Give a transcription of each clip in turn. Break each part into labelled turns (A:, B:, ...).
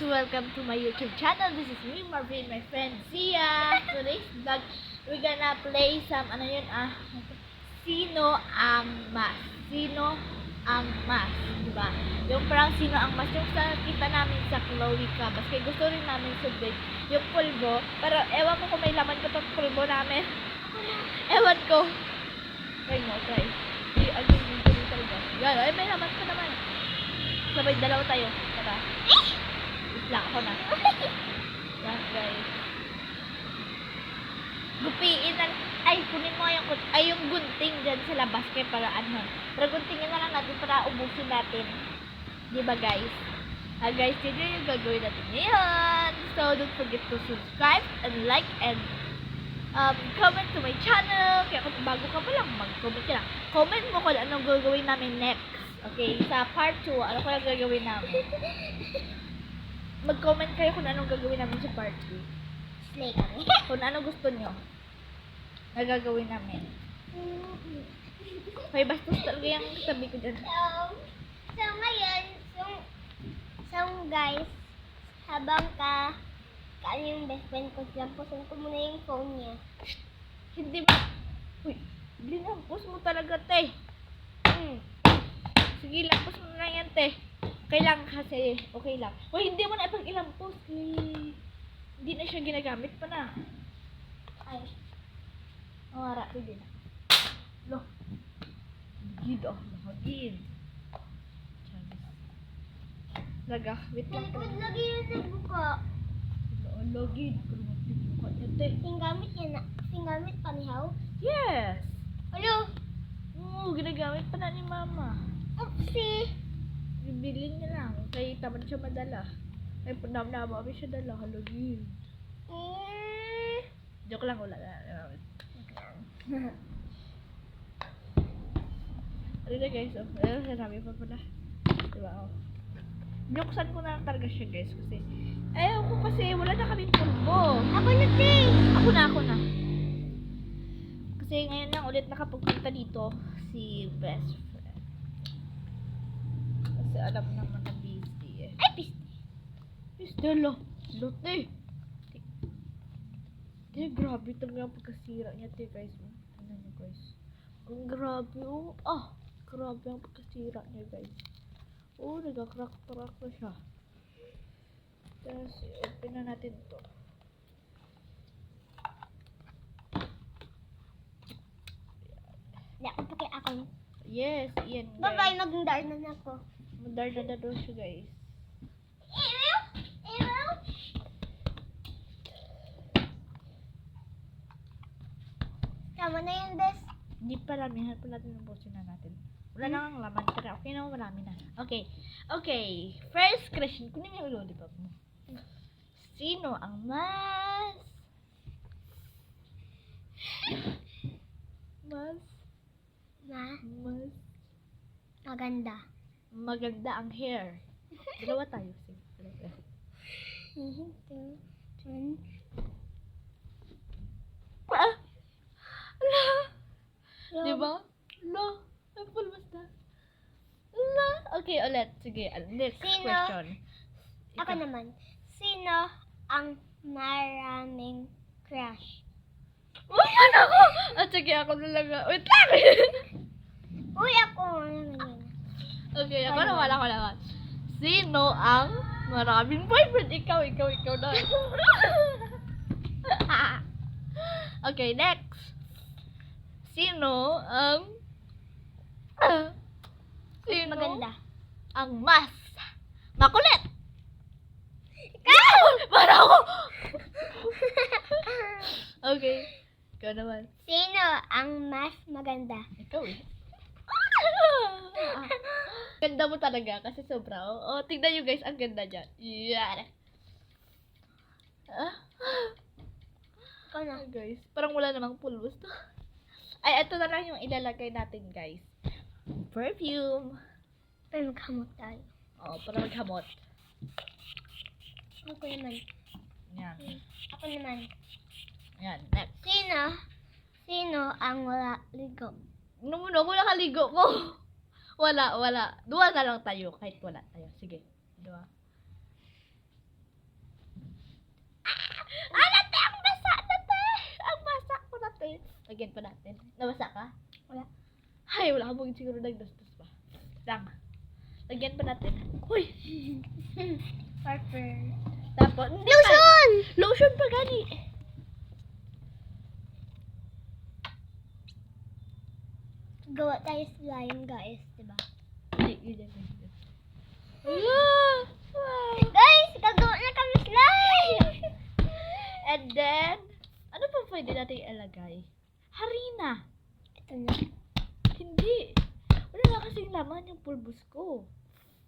A: welcome to my YouTube channel. This is me, Marvin, my friend Zia. Today's vlog, we're gonna play some, Sino ang Mas? Sino ang Mas? Diba? Yung parang Sino ang Mas, yung kita namin sa Chloe Cabas. Kaya gusto rin namin sundin yung pulbo. Pero ewan ko kung may laman ko itong pulbo namin. Ewan ko. Try mo, try. Yan, ay may laman ka naman. Sabay dalawa tayo. Tara. Lang ako na. Yan guys. Gupiin na. Ay, kunin mo yung gunting dyan sa labas kaya para ano. Pero guntingin na lang natin para ubusin natin. Diba guys? Guys, yun yung gagawin natin ngayon. So, don't forget to subscribe and like and comment to my channel. Kaya kung bago ka pa lang, mag-comment ka lang. Comment mo kung anong gagawin namin next. Okay, sa part 2, ano kaya gagawin namin? Mag-comment kayo kung anong gagawin namin sa part 2.
B: Slay kami.
A: Kung ano gusto nyo na gagawin namin. Okay, bastos talaga yung sabi ko dyan.
B: So ngayon, guys, habang ano yung best friend ko, lampusin ko muna yung phone niya.
A: Hindi ba? Uy, linampos mo talaga, te. Sige, lampos mo na yan, te. Okay lang kasi, okay lang. Uy, hindi mo na ipag-ilampos. Hindi na siya ginagamit pa na.
B: Ay.
A: Mawara, hindi na. Lo. Gid, mahagid. Laga, wait lang.
B: Talikod lagi yun sa buka.
A: Lagid. Kurumapit mo ka niya, te.
B: Singgamit yan na. Singgamit pa ni How?
A: Yes.
B: Ano?
A: Oo, ginagamit pa na ni mama.
B: Oopsie.
A: Bibilin niya lang. Kaya tamad siya madala. Ay, panam-nama kami siya dala. Halagid. Joke lang, wala na. Ano na guys, ayun, sinabi pa pala. Diba, Binuksan ko na talaga siya guys kasi ayaw ko kasi wala na kaming pulbo.
B: Ako na, te.
A: Ako na. Kasi ngayon lang ulit nakapagpunta dito si best friend. Kasi alam naman na busy eh.
B: Ay, piste.
A: Stella, lote. Te, grabe talaga ang pagkasira niya, te, guys. Ano niyo, guys? Ang grabe, grabe ang pagkasira niya, guys. Nagka-crack na siya. Tapos, open na natin to.
B: Hindi ako pake ako.
A: Yes, yan, guys.
B: Bye-bye, mag-dar na ako.
A: Madar na daw siya, guys.
B: Tama na yan, bes.
A: Hindi pa namin ubusin na natin. Wala na ang laman, pero okay na, marami na. Okay. First question, kunin mo yung lollipop mo. Sino ang mas
B: Maganda.
A: maganda ang hair? Dalawa tayo. Diba? Lo. Apple basta. Lo. Okay, ulit. Sige, next
B: Sino?
A: question.
B: Ako naman. Sino ang maraming crush?
A: Uy, ano ko? Sige, ako na lang. Wait lang.
B: Uy, ako naman yun.
A: Okay, ako naman. Sino ang maraming boyfriend? Ikaw na. Okay, next. Sino ang
B: Maganda.
A: ang mas makulit? Ikaw! Para ako! Okay. Ikaw naman.
B: Sino ang mas maganda?
A: Ikaw eh. Ganda mo talaga kasi sobra. Tignan nyo guys, ang ganda dyan. Yan.
B: Ikaw na.
A: Guys, parang wala namang pulbos to. Ay, ito na lang yung ilalagay natin guys. Perfume.
B: Pero maghamot tayo.
A: Para maghamot.
B: Ako naman.
A: Yan.
B: Ako naman.
A: Yan, next.
B: Sino ang wala ligo?
A: Wala kaligo ko. Wala. Dua na lang tayo kahit wala tayo. Sige. Dua. huwag siguro nagdustos pa. Lang. Lagyan pa natin. Uy!
B: Purple.
A: Tapos, hindi pa.
B: Lotion!
A: Lotion pa gani.
B: Gawa tayo slime, guys, diba?
A: Ay, yun. Wow!
B: Guys, gagawa na kami slime!
A: And then, ano pa pwede natin ilagay? Harina.
B: Ito na.
A: Hindi. Wala na kasing laman yung pulbos ko.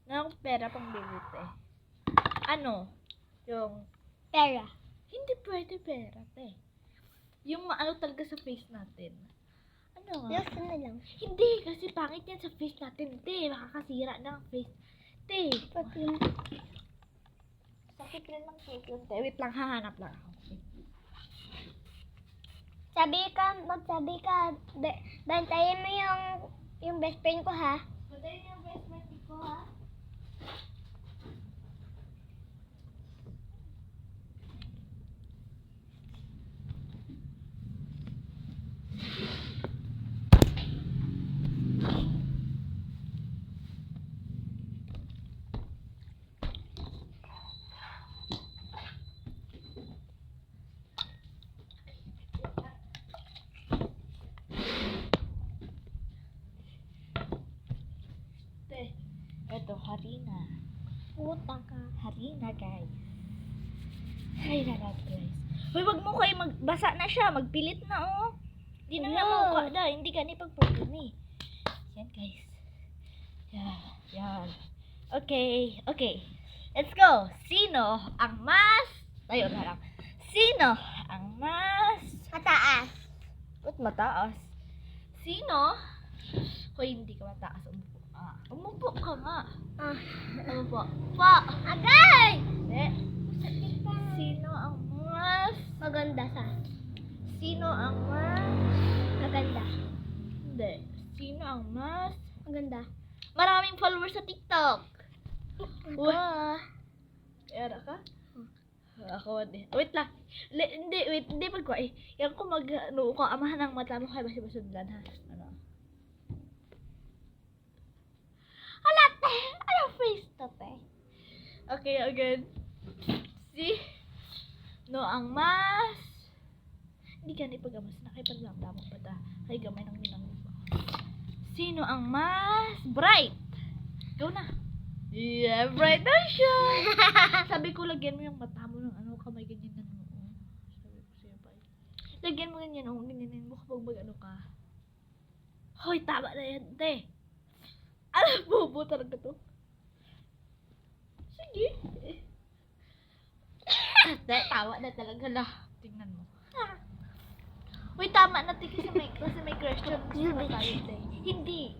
A: Na akong pera pang bilit eh. Ano? Yung,
B: Pera.
A: hindi pwede pera, te. Yung maano talaga sa face natin. Ano nga?
B: Lotion na lang.
A: Hindi, kasi pangit yan sa face natin, te. Makakasira na ang face. Te,
B: Perfume.
A: sakit rin ng face yun, te. Wait lang, hahanap lang ako.
B: Magsabi ka, bantayan mo yung best friend ko, ha?
A: Bantayan yung best friend ko, ha? Te, eto, harina.
B: Puta ka.
A: Harina, guys. Harina na, guys. Hoy, wag mo kayo magbasa na siya. Magpilit na, oh. Hindi na
B: No.
A: namukha na. Hindi ka ni pagpupin eh. Yan, guys. Yan. Okay. Let's go. Sino ang mas... Tayo na lang. Sino ang mas...
B: Mataas.
A: Ba't mataas? Sino? Hoy, hindi ka mataas. Umupo ka. Umupo ka nga. Umupo. Pa!
B: Agay!
A: Hindi. Sino ang mas...
B: Maganda sa.
A: Sino ang mas...
B: Maganda.
A: Hindi. Sino ang mas...
B: Maganda.
A: Maraming followers sa TikTok.
B: Ako.
A: Era ka? Ako, hindi. Wait lang. Hindi pagkuha eh. Yan ko ano ko, amahan ng mata mo kaya basi-basudlan ha. Ano? Halate! Ano face to, te? Okay, again. No ang mas... Hindi ka ipagamas na kay paglamda mo pa ta. Kay gamay ng ninang mo. Sino ang mas bright? Go na. Yeah, bright na siya. Sabi ko, lagyan mo yung mata mo ng ano, kamay ganyan na no. Sabi ko sa'yo pa. Lagyan mo ganyan, oh, ganyan mo kapag mag-ano ka. Hoy, tama na yan, te. Alam, bobo talaga to. Sige. Te, tawa na talaga lah. Tingnan mo. Hoy, tama na, te, kasi may question. Tayo, te. Hindi.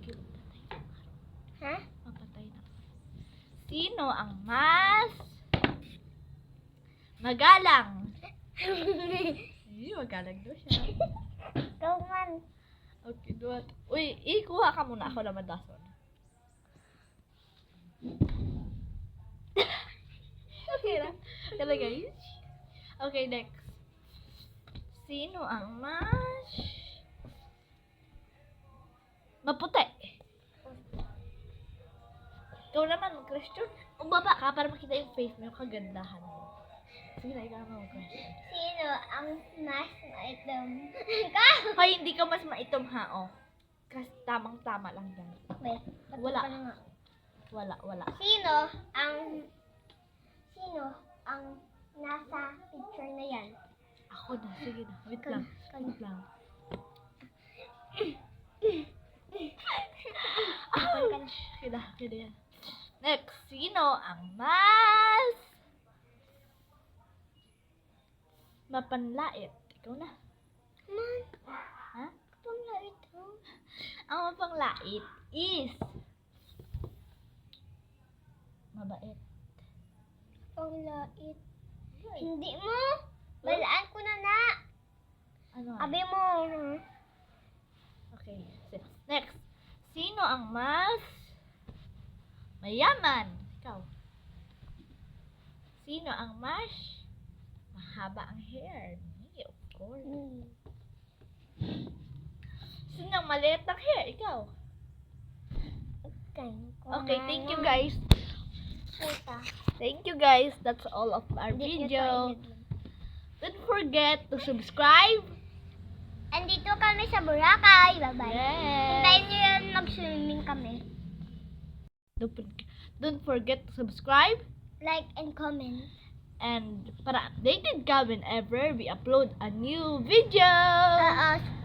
B: Ha?
A: Mapatay na. Sino ang mas magalang? Magalang daw siya.
B: Ikaw man.
A: Okay, duwat. Uy, ikuha ka muna. Ako naman dason. Okay na. Kaya guys. Okay, next. Sino ang mas maputi? Ikaw naman, mag-question. Baba ka para makita yung face mo, yung kagandahan mo. Sige na, ikaw naman mag-question.
B: Sino ang mas maitom? Ikaw!
A: Hoy, hindi ka mas maitom ha, oh. Kasi tamang-tama lang yan.
B: Wait,
A: Wala.
B: pa na nga.
A: Wala.
B: Sino ang nasa picture na yan?
A: Ako na, sige na. Wait lang. Wait lang. Kida yan. Next, sino ang mas mapanlait? Ikaw na.
B: Man,
A: Ha?
B: kapag na ito.
A: Ang mapanlait is mabait.
B: Panglait. Hindi mo. Balaan ko na.
A: Ano?
B: Abi mo.
A: Okay. Next. Sino ang mas mayaman? Ikaw. Sino ang mas mahaba ang hair? Me, of course. Sino ang maliit ang hair? Ikaw. Okay, thank you guys.
B: Puta.
A: Thank you guys. That's all of our video. Don't forget to subscribe.
B: Andito kami sa Boracay. Bye-bye. Hintayin
A: Yes.
B: nyo yun mag-swimming kami.
A: Don't forget to subscribe.
B: Like and comment.
A: And para updated ka whenever we upload a new video.
B: Oo,